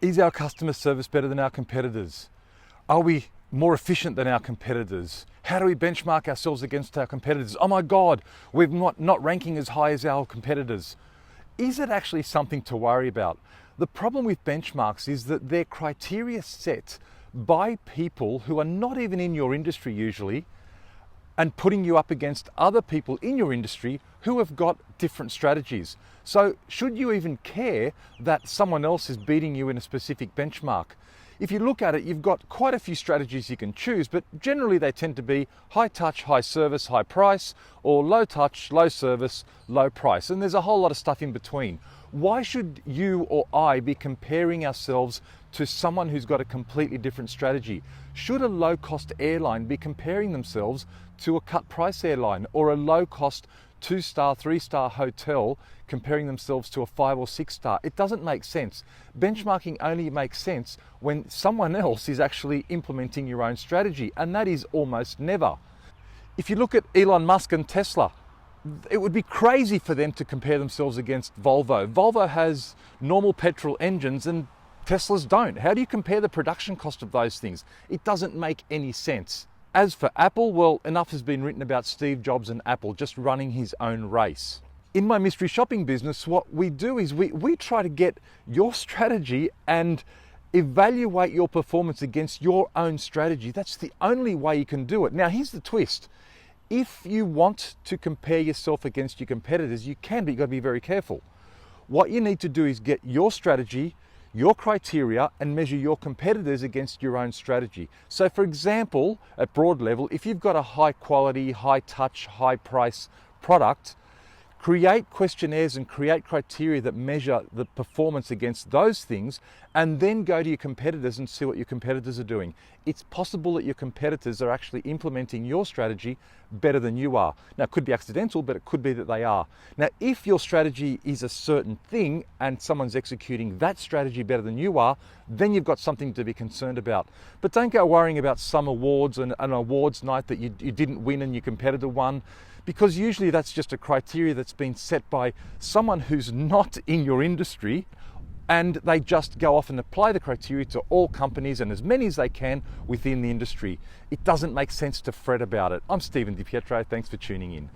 Is our customer service better than our competitors? Are we more efficient than our competitors? How do we benchmark ourselves against our competitors? Oh my God, we're not ranking as high as our competitors. Is it actually something to worry about? The problem with benchmarks is that they're criteria set by people who are not even in your industry usually, and putting you up against other people in your industry who have got different strategies. So should you even care that someone else is beating you in a specific benchmark? If you look at it, you've got quite a few strategies you can choose, but generally they tend to be high touch, high service, high price, or low touch, low service, low price. And there's a whole lot of stuff in between. Why should you or I be comparing ourselves to someone who's got a completely different strategy? Should a low-cost airline be comparing themselves to a cut-price airline, or a low-cost 2-star, 3-star hotel comparing themselves to a 5 or 6-star? It doesn't make sense. Benchmarking only makes sense when someone else is actually implementing your own strategy, and that is almost never. If you look at Elon Musk and Tesla, it would be crazy for them to compare themselves against Volvo. Volvo has normal petrol engines and Teslas don't. How do you compare the production cost of those things? It doesn't make any sense. As for Apple, well, enough has been written about Steve Jobs and Apple just running his own race. In my mystery shopping business, what we do is we try to get your strategy and evaluate your performance against your own strategy. That's the only way you can do it. Now, here's the twist. If you want to compare yourself against your competitors, you can, but you've got to be very careful. What you need to do is get your strategy, your criteria, and measure your competitors against your own strategy. So for example, at broad level, if you've got a high quality, high touch, high price product, create questionnaires and create criteria that measure the performance against those things, and then go to your competitors and see what your competitors are doing. It's possible that your competitors are actually implementing your strategy better than you are. Now, it could be accidental, but it could be that they are. Now, if your strategy is a certain thing and someone's executing that strategy better than you are, then you've got something to be concerned about. But don't go worrying about some awards and an awards night that you didn't win and your competitor won, because usually that's just a criteria that's been set by someone who's not in your industry, and they just go off and apply the criteria to all companies and as many as they can within the industry. It doesn't make sense to fret about it. I'm Stephen DiPietro. Thanks for tuning in.